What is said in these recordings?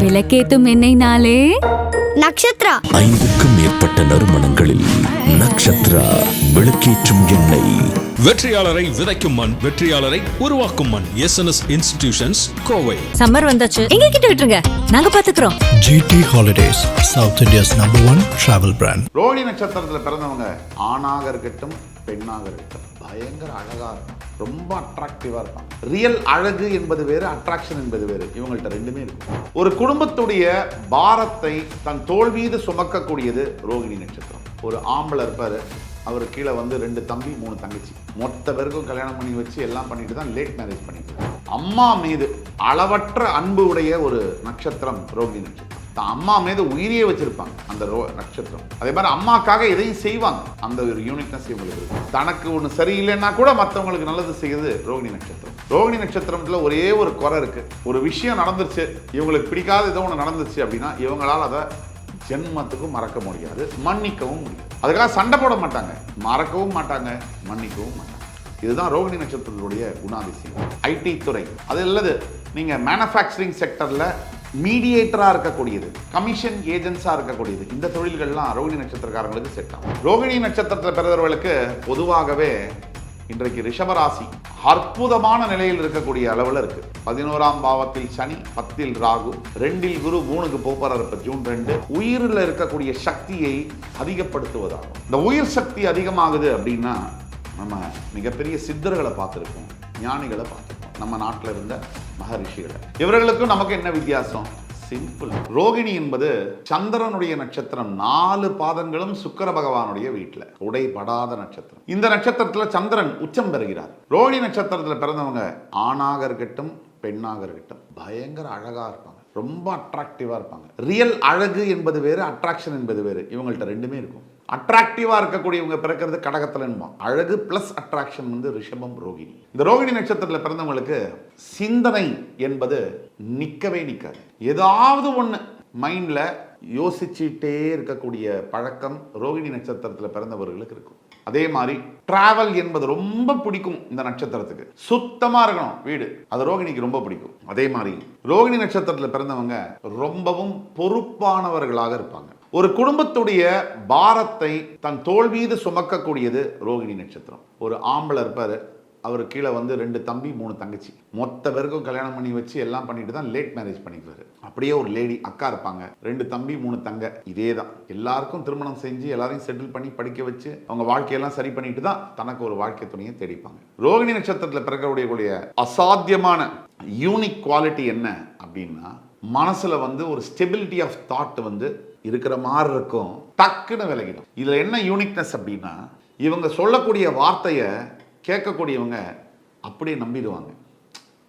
விளக்கேத்தும் எண்ணெய்னாலே நக்ஷத்ரா. 5க்கும் மேற்பட்ட நறுமணங்களில் நக்ஷத்ரா விளக்கேற்றும் எண்ணெய். வெற்றியாளரை விதைக்கும் மண், வெற்றியாளரை உருவாக்கும் மண். SNS institutions, Kovai. சம்மர் வந்தாச்சு, எங்க கிட்ட விட்டுருங்க, நாங்க பாத்துக்கிறோம். GT Holidays, South India's #1 travel brand. Rohini நட்சத்திரத்துல பிறந்தவங்க ஆணாக இருக்கட்டும் பெண்ணாக இருக்கட்டும் பயங்கர அழகா இருக்கும், ரொம்ப அட்ராக்டிவா இருப்பாங்க. ரியல் அழகு என்பது வேறு, அட்ராக்ஷன் என்பது வேறு. இவங்கள்ட்ட ரெண்டுமே இருக்கும். ஒரு குடும்பத்துடைய பாரத்தை தன் தோள் மீது சுமக்கக்கூடியது ரோகிணி நட்சத்திரம். ஒரு ஆம்பளை இருப்பாரு, அவர் கீழே வந்து 2 தம்பி 3 தங்கச்சி, மொத்த பேருக்கும் கல்யாணம் பண்ணி வச்சு எல்லாம் பண்ணிட்டு தான் லேட் மேரேஜ் பண்ணிட்டு. அம்மா மீது அளவற்ற அன்பு உடைய ஒரு நட்சத்திரம் ரோகிணி நட்சத்திரம். அம்மா மீது உயிரியே வச்சிருப்பாங்க அந்த நட்சத்திரம். அதே மாதிரி அம்மாக்காக எதையும் செய்வாங்க, அந்த ஒரு யூனிக்னஸ் இவங்களுக்கு இருக்கு. தனக்கு ஒன்று சரியில்லைன்னா கூட மற்றவங்களுக்கு நல்லது செய்யுது ரோகிணி நட்சத்திரம். ரோகிணி நட்சத்திரத்துல ஒரே ஒரு குறை இருக்கு. ஒரு விஷயம் நடந்துருச்சு, இவங்களுக்கு பிடிக்காத ஏதோ ஒன்று நடந்துச்சு அப்படின்னா இவங்களால் அதை ஜென்மத்துக்கும் மறக்க முடியாது, மன்னிக்கவும் முடியாது. அதுக்காக சண்டை போட மாட்டாங்க, மறக்கவும் மாட்டாங்க, மன்னிக்கவும் மாட்டாங்க. இதுதான் ரோகிணி நட்சத்திரத்துடைய குணாதிசயம். ஐடி துறை அது அல்லது நீங்க மேனுஃபேக்சரிங் செக்டர்ல மீடியேட்டரா இருக்கக்கூடியது, கமிஷன் ஏஜென்ட்ஸா இருக்கக்கூடியது, இந்த தொழில்கள்லாம் ரோகிணி நட்சத்திரக்காரங்களுக்கு செட் ஆகும். ரோகிணி நட்சத்திரத்தில் பிறந்தவர்களுக்கு பொதுவாகவே இன்றைக்கு ரிஷபராசி அற்புதமான நிலையில் இருக்கக்கூடிய அளவில் இருக்கு. 11ஆம் பாவத்தில் சனி, 10ல் ராகு, 2ல் குரு, 3க்கு போப்பார் இருப்ப ஜூன் 2. உயிரில் இருக்கக்கூடிய சக்தியை அதிகப்படுத்துவதாகும். இந்த உயிர் சக்தி அதிகமாகுது அப்படின்னா நம்ம மிகப்பெரிய சித்தர்களை பார்த்துருக்கோம், ஞானிகளை பார்த்துருக்கோம், நம்ம நாட்டில் இருந்த மகரிஷிகளை. இவர்களுக்கும் நமக்கு என்ன வித்தியாசம்? சிம்பிள். ரோகிணி என்பது சந்திரனுடைய நட்சத்திரம். 4 பாதங்களும் சுக்கிர பகவானுடைய வீட்டில் உடைபடாத நட்சத்திரம். இந்த நட்சத்திரத்தில் சந்திரன் உச்சம் பெறுகிறார். ரோகிணி நட்சத்திரத்தில் பிறந்தவங்க ஆணாக இருக்கட்டும் பெண்ணாக இருக்கட்டும் பயங்கர அழகா இருப்பாங்க, ரொம்ப அட்ராக்டிவா இருப்பாங்க. ரியல் அழகு என்பது வேறு, அட்ராக்ஷன் என்பது வேறு. இவங்கள்ட்ட ரெண்டுமே இருக்கும். அட்ராக்டிவா இருக்கக்கூடியவங்க பிறக்கிறது கடகத்துல. அழகு பிளஸ் அட்ராக்ஷன் வந்து ரிஷபம், ரோகிணி. இந்த ரோகிணி நட்சத்திரத்தில் பிறந்தவங்களுக்கு சிந்தனை என்பது நிற்கவே நிற்காது. ஏதாவது ஒன்று மைண்ட்ல யோசிச்சுட்டே இருக்கக்கூடிய பழக்கம் ரோகிணி நட்சத்திரத்தில் பிறந்தவர்களுக்கு இருக்கும். அதே மாதிரி டிராவல் என்பது ரொம்ப பிடிக்கும் இந்த நட்சத்திரத்துக்கு. சுத்தமா இருக்கணும் வீடு, அது ரோகிணிக்கு ரொம்ப பிடிக்கும். அதே மாதிரி ரோகிணி நட்சத்திரத்தில் பிறந்தவங்க ரொம்பவும் பொறுப்பானவர்களாக இருப்பாங்க. ஒரு குடும்பத்துடைய பாரத்தை தன் தோள் மீது சுமக்கக்கூடியது ரோகிணி நட்சத்திரம். ஒரு ஆம்பளை இருப்பாரு, அவர் கீழே வந்து 2 தம்பி 3 தங்கச்சி, மொத்த பேருக்கும் கல்யாணம் பண்ணி வச்சு எல்லாம் பண்ணிட்டு தான் லேட் மேரேஜ் பண்ணிக்குவாரு. அப்படியே ஒரு லேடி அக்கா இருப்பாங்க, 2 தம்பி 3 தங்க, இதே தான். எல்லாருக்கும் திருமணம் செஞ்சு எல்லாரையும் செட்டில் பண்ணி படிக்க வச்சு அவங்க வாழ்க்கையெல்லாம் சரி பண்ணிட்டு தான் தனக்கு ஒரு வாழ்க்கை துணையை தேடிப்பாங்க. ரோகிணி நட்சத்திரத்தில் பிறக்கக்கூடிய அசாத்தியமான யூனிக் குவாலிட்டி என்ன அப்படின்னா, மனசுல வந்து ஒரு ஸ்டெபிலிட்டி ஆஃப் தாட் வந்து இருக்கிற மாதிரி இருக்கும், டக்குன்னு விலகிடும். இதுல என்ன யூனிக்னஸ் அப்படின்னா, இவங்க சொல்லக்கூடிய வார்த்தையை கேட்கக்கூடியவங்க அப்படியே நம்பிடுவாங்க.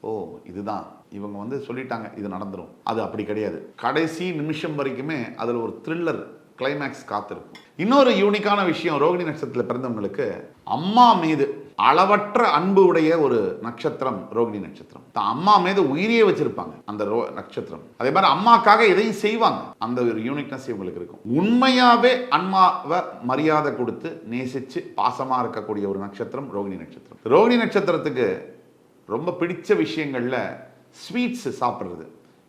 ஓ இதுதான் இவங்க வந்து சொல்லிட்டாங்க, இது நடந்துடும். அது அப்படி கிடையாது. கடைசி நிமிஷம் வரைக்குமே அதில் ஒரு த்ரில்லர் கிளைமேக்ஸ் காத்திருக்கும். இன்னொரு யூனிக்கான விஷயம், ரோகிணி நட்சத்திரத்தில் பிறந்தவங்களுக்கு அம்மா மீது அளவற்ற அன்பு உடைய ஒரு நட்சத்திரம் ரோகிணி நட்சத்திரம். அம்மா மீது உயிரியே வச்சிருப்பாங்க அந்த நட்சத்திரம். அதே மாதிரி அம்மாக்காக எதையும் செய்வாங்க, அந்த ஒரு யூனிக்னஸ் இவங்களுக்கு இருக்கும். உண்மையாவே அம்மாவை மரியாதை கொடுத்து நேசிச்சு பாசமா இருக்கக்கூடிய ஒரு நட்சத்திரம் ரோகிணி நட்சத்திரம். ரோகிணி நட்சத்திரத்துக்கு ரொம்ப பிடிச்ச விஷயங்கள்ல ஸ்வீட்ஸ் சாப்பிட்றது,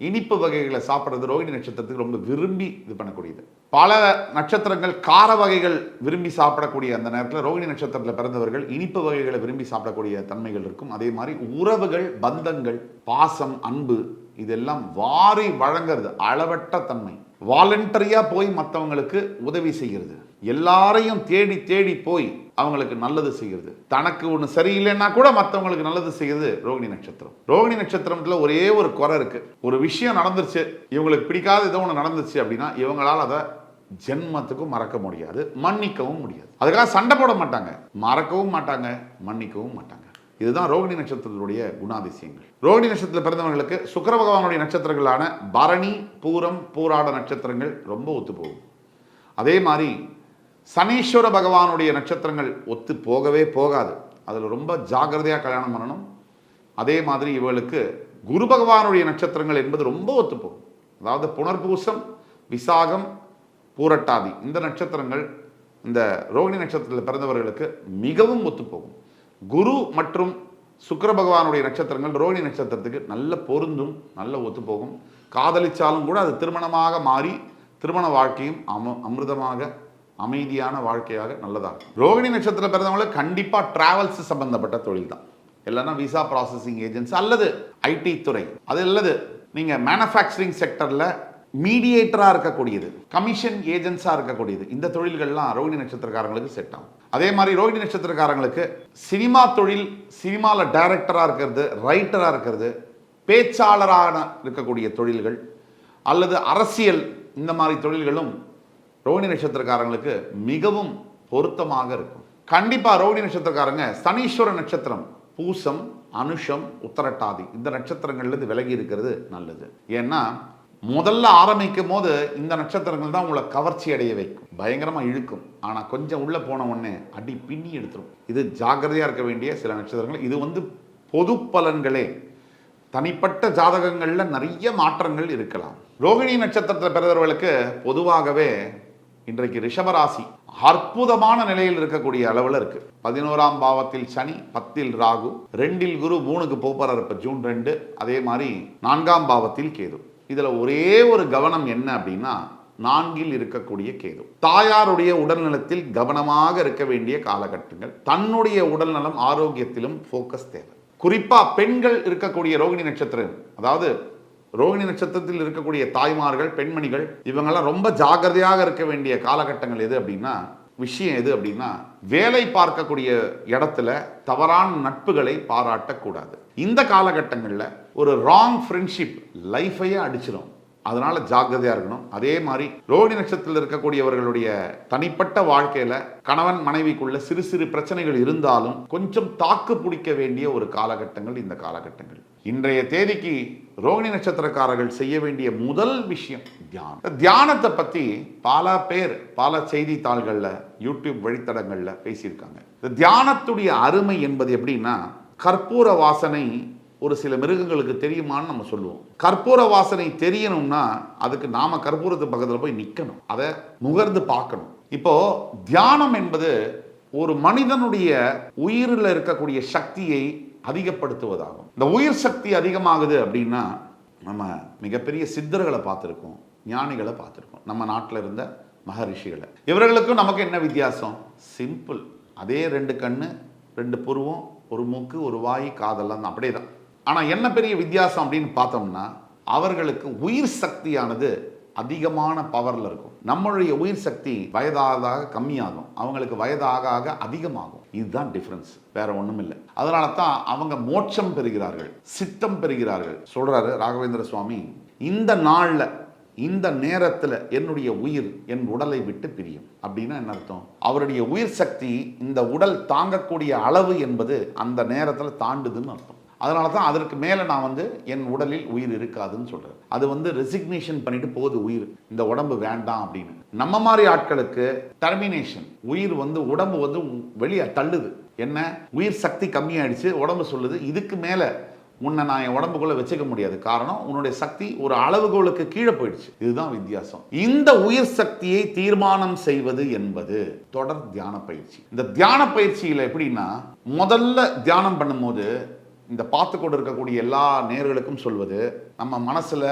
இனிப்பு வகைகளை சாப்பிட்றது ரோகிணி நட்சத்திரத்துக்கு ரொம்ப விரும்பி இது பண்ணக்கூடியது. பல நட்சத்திரங்கள் கார வகைகள் விரும்பி சாப்பிடக்கூடிய அந்த நேரத்தில் ரோகிணி நட்சத்திரத்தில் பிறந்தவர்கள் இனிப்பு வகைகளை விரும்பி சாப்பிடக்கூடிய தன்மைகள் இருக்கும். அதே மாதிரி உறவுகள், பந்தங்கள், பாசம், அன்பு இதெல்லாம் வாரி வழங்குறது, அளவற்ற தன்மை. வாலண்டரியா போய் மற்றவங்களுக்கு உதவி செய்கிறது, எல்லாரையும் தேடி தேடி போய் அவங்களுக்கு நல்லது செய்கிறது. தனக்கு ஒன்று சரியில்லைன்னா கூட மற்றவங்களுக்கு நல்லது செய்கிறது ரோகிணி நட்சத்திரம். ரோகிணி நட்சத்திரத்துல ஒரே ஒரு குறை இருக்கு. ஒரு விஷயம் நடந்துருச்சு, இவங்களுக்கு பிடிக்காத ஏதோ ஒன்று நடந்துச்சு அப்படின்னா இவங்களால் அதை ஜென்மத்துக்கும் மறக்க முடியாது, மன்னிக்கவும் முடியாது. அதுக்காக சண்டை போட மாட்டாங்க, மறக்கவும் மாட்டாங்க, மன்னிக்கவும் மாட்டாங்க. இதுதான் ரோகிணி நட்சத்திரத்துடைய குணாதிசயங்கள். ரோகிணி நட்சத்திரத்தில் பிறந்தவங்களுக்கு சுக்கிர பகவானுடைய நட்சத்திரங்களான பரணி, பூரம், பூராட நட்சத்திரங்கள் ரொம்ப ஒத்து போகும். அதே மாதிரி சனீஸ்வர பகவானுடைய நட்சத்திரங்கள் ஒத்து போகவே போகாது, அதில் ரொம்ப ஜாகிரதையாக கல்யாணம் பண்ணணும். அதே மாதிரி இவளுக்கு குரு பகவானுடைய நட்சத்திரங்கள் என்பது ரொம்ப ஒத்து போகும். அதாவது புனர்பூசம், விசாகம், பூரட்டாதி இந்த நட்சத்திரங்கள் இந்த ரோகிணி நட்சத்திரத்தில் பிறந்தவர்களுக்கு மிகவும் ஒத்துப்போகும். குரு மற்றும் சுக்கிர பகவானுடைய நட்சத்திரங்கள் ரோகிணி நட்சத்திரத்துக்கு நல்ல பொருந்தும், நல்ல ஒத்துப்போகும். காதலிச்சாலும் கூட அது திருமணமாக மாறி திருமண வாழ்க்கையும் அமிர்தமாக அமைதியான வாழ்க்கையாக நல்லதாக இருக்கும். ரோகிணி நட்சத்திரம் பிறந்தவங்களுக்கு கண்டிப்பாக டிராவல்ஸ் சம்பந்தப்பட்ட தொழில் தான். இல்லைன்னா விசா ப்ராசஸிங் ஏஜென்சி அல்லது ஐடி துறை, அது அல்லது நீங்கள் மேனுஃபேக்சரிங் செக்டரில் மீடியேட்டராக இருக்கக்கூடியது, கமிஷன் ஏஜென்ட்ஸாக இருக்கக்கூடியது, இந்த தொழில்கள்லாம் ரோகிணி நட்சத்திரக்காரங்களுக்கு செட் ஆகும். அதே மாதிரி ரோகிணி நட்சத்திரக்காரங்களுக்கு சினிமா தொழில், சினிமாவில் டைரக்டராக இருக்கிறது, ரைட்டராக இருக்கிறது, பேச்சாளராக இருக்கக்கூடிய தொழில்கள் அல்லது அரசியல், இந்த மாதிரி தொழில்களும் ரோகிணி நட்சத்திரக்காரங்களுக்கு மிகவும் பொருத்தமாக இருக்கும். கண்டிப்பாக ரோகிணி நட்சத்திரக்காரங்க சனீஸ்வர நட்சத்திரம், பூசம், அனுஷம், உத்தரட்டாதி இந்த நட்சத்திரங்கள்லேருந்து விலகி இருக்கிறது நல்லது. ஏன்னா முதல்ல ஆரம்பிக்கும் போது இந்த நட்சத்திரங்கள் தான் உங்களை கவர்ச்சி அடைய வைக்கும், பயங்கரமாக இழுக்கும். ஆனால் கொஞ்சம் உள்ளே போன உடனே அடி பின்னி எடுத்துரும். இது ஜாக்கிரதையாக இருக்க வேண்டிய சில நட்சத்திரங்கள். இது பொது பலன்களே, தனிப்பட்ட ஜாதகங்களில் நிறைய மாற்றங்கள் இருக்கலாம். ரோகிணி நட்சத்திரத்தில் பிறந்தவர்களுக்கு பொதுவாகவே இன்றைக்கு ரிஷபராசி அற்புதமான நிலையில் இருக்கக்கூடிய அளவில் இருக்கு. 11ஆம் பாவத்தில் சனி, 10ல் ராகு, 2ல் குரு, 3க்கு போப்பார் இப்போ ஜூன் 2. அதே மாதிரி 4ஆம் பாவத்தில் கேது. இதுல ஒரே ஒரு கவனம் என்ன அப்படின்னா 4ல் இருக்கக்கூடிய கேது. தாயாருடைய உடல்நலத்தில் கவனமாக இருக்க வேண்டிய காலகட்டங்கள். தன்னுடைய உடல்நலம் ஆரோக்கியத்திலும் போக்கஸ் தேவை. குறிப்பா பெண்கள் இருக்கக்கூடிய ரோகிணி நட்சத்திரம், அதாவது ரோகிணி நட்சத்திரத்தில் இருக்கக்கூடிய தாய்மார்கள், பெண்மணிகள், இவங்கெல்லாம் ரொம்ப ஜாக்கிரதையாக இருக்க வேண்டிய காலகட்டங்கள் எது அப்படின்னா, விஷயம் எது அப்படின்னா, வேலை பார்க்கக்கூடிய இடத்துல தவறான நட்புகளை பாராட்டக்கூடாது. இந்த காலகட்டங்களில் ஒரு ராங் ஃப்ரெண்ட்ஷிப் லைஃபையே அடிச்சிடும். அதனால ஜாக்கிரதையா இருக்கணும். அதே மாதிரி ரோகிணி நட்சத்திரத்தில் இருக்கக்கூடியவர்களுடைய தனிப்பட்ட வாழ்க்கையில கணவன் மனைவிக்குள்ள சிறு சிறு பிரச்சனைகள் இருந்தாலும் கொஞ்சம் தாக்கு பிடிக்க வேண்டிய ஒரு காலகட்டங்கள் இந்த காலகட்டங்கள். இன்றைய தேதிக்கு ரோகிணி நட்சத்திரக்காரர்கள் செய்ய வேண்டிய முதல் விஷயம் தியானம். தியானத்தை பத்தி பல பேர் பல செய்தித்தாள்கள்ல, யூடியூப் வழித்தடங்கள்ல பேசியிருக்காங்க. இந்த தியானத்துடைய அருமை என்பது எப்படின்னா, கற்பூர வாசனை ஒரு சில மிருகங்களுக்கு தெரியுமான்னு நம்ம சொல்லுவோம். கற்பூர வாசனை தெரியணும்னா அதுக்கு நாம கற்பூரத்து பக்கத்தில் போய் நிற்கணும், அதை முகர்ந்து பார்க்கணும். இப்போ தியானம் என்பது ஒரு மனிதனுடைய உயிரில் இருக்கக்கூடிய சக்தியை அதிகப்படுத்துவதாகும். இந்த உயிர் சக்தி அதிகமாகுது அப்படின்னா நம்ம மிகப்பெரிய சித்தர்களை பார்த்துருக்கோம், ஞானிகளை பார்த்துருக்கோம், நம்ம நாட்டில் இருந்த மகரிஷிகளை. இவர்களுக்கும் நமக்கு என்ன வித்தியாசம்? சிம்பிள். அதே 2 கண்ணு, 2 புருவம், ஒரு மூக்கு, ஒரு வாய், காதெல்லாம் தான், அப்படியே தான். ஆனால் என்ன பெரிய வித்தியாசம் அப்படின்னு பார்த்தோம்னா, அவர்களுக்கு உயிர் சக்தியானது அதிகமான பவரில் இருக்கும். நம்மளுடைய உயிர் சக்தி வயதாக கம்மியாகும், அவங்களுக்கு வயதாக ஆக அதிகமாகும். இதுதான் டிஃப்ரென்ஸ், வேற ஒன்றும் இல்லை. அதனால தான் அவங்க மோட்சம் பெறுகிறார்கள், சித்தம் பெறுகிறார்கள். சொல்றாரு ராகவேந்திர சுவாமி, இந்த நாளில் இந்த நேரத்தில் என்னுடைய உயிர் என் உடலை விட்டு பிரியும். அப்படின்னா என்ன அர்த்தம்? அவருடைய உயிர் சக்தி இந்த உடல் தாங்கக்கூடிய அளவு என்பது அந்த நேரத்தில் தாண்டுதுன்னு அர்த்தம். அதனால தான் அதற்கு மேலே நான் என் உடலில் உயிர் இருக்காதுன்னு சொல்கிறேன். அது ரெசிக்னேஷன் பண்ணிட்டு போகுது உயிர், இந்த உடம்பு வேண்டாம் அப்படின்னு. நம்ம மாதிரி ஆட்களுக்கு டெர்மினேஷன், உயிர் உடம்பு வெளியே தள்ளுது. என்ன, உயிர் சக்தி கம்மியாயிடுச்சு, உடம்பு சொல்லுது இதுக்கு மேலே உன்னை நான் என் உடம்புக்குள்ள வச்சுக்க முடியாது. காரணம், உன்னுடைய சக்தி ஒரு அளவுகோலுக்கு கீழே போயிடுச்சு. இதுதான் வித்தியாசம். இந்த உயிர் சக்தியை தீர்மானம் செய்வது என்பது தொடர் தியான பயிற்சி. இந்த தியான பயிற்சியில் எப்படின்னா, முதல்ல தியானம் பண்ணும்போது இந்த பார்த்து கொண்டு இருக்கக்கூடிய எல்லா நேர்களுக்கும் சொல்வது, நம்ம மனசுல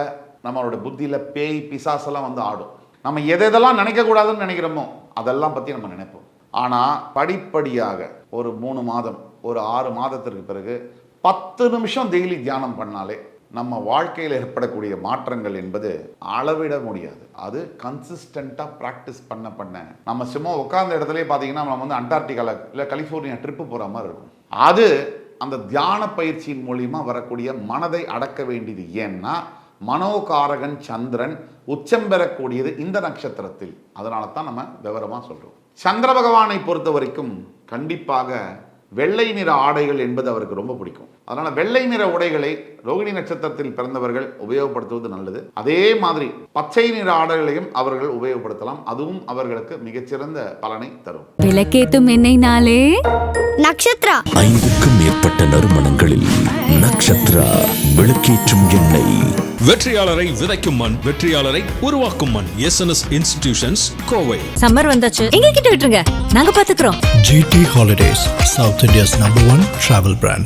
நம்மளோட புத்தியில பேய் பிசாசெல்லாம் ஆடும். நம்ம எதெல்லாம் நினைக்கக்கூடாதுன்னு நினைக்கிறோமோ அதெல்லாம் பற்றி நம்ம நினைப்போம். ஆனால் படிப்படியாக ஒரு 3 மாதம், ஒரு 6 மாதத்திற்கு பிறகு 10 நிமிஷம் டெய்லி தியானம் பண்ணாலே நம்ம வாழ்க்கையில் ஏற்படக்கூடிய மாற்றங்கள் என்பது அளவிட முடியாது. அது கன்சிஸ்டண்ட்டாக ப்ராக்டிஸ் பண்ண நம்ம சும்மா உட்கார்ந்த இடத்துலேயே பார்த்தீங்கன்னா நம்ம அண்டார்டிகாவில் இல்லை கலிஃபோர்னியா ட்ரிப்பு போகிற மாதிரி இருக்கும். அது அந்த தியான பயிற்சியின் மூலியமா வரக்கூடிய மனதை அடக்க வேண்டியது. ஏன்னா மனோகாரகன் சந்திரன் உச்சம் பெறக்கூடியது இந்த நட்சத்திரத்தில். அதனால தான் நம்ம விவரமா சொல்றோம். சந்திர பகவானை பொறுத்த வரைக்கும் கண்டிப்பாக வெள்ளை நிற ஆடைகள் என்பது அவருக்கு ரொம்ப பிடிக்கும். அதனால வெள்ளை நிற உடைகளை ரோகிணி நட்சத்திரத்தில் பிறந்தவர்கள் உபயோகப்படுத்துவது நல்லது. அதே மாதிரி பச்சை நிற ஆடைகளையும் அவர்கள் உபயோகப்படுத்தலாம், அதுவும் அவர்களுக்கு மிகச்சிறந்த பலனை தரும். விளக்கேத்தும் எண்ணெய்னாலே நட்சத்திரா. 5க்கும் மேற்பட்ட நறுமணங்களில் நட்சத்திரா விளக்கேற்றும் எண்ணெய். வெற்றியாளரை விதைக்கும் மண், வெற்றியாளரை உருவாக்கும் மண். SNS institutions, Kovai. சம்மர் வந்தாச்சு, எங்க கிட்ட விட்டுருங்க, நாங்க பாத்துக்கிறோம். GT Holidays, South India's #1 travel brand.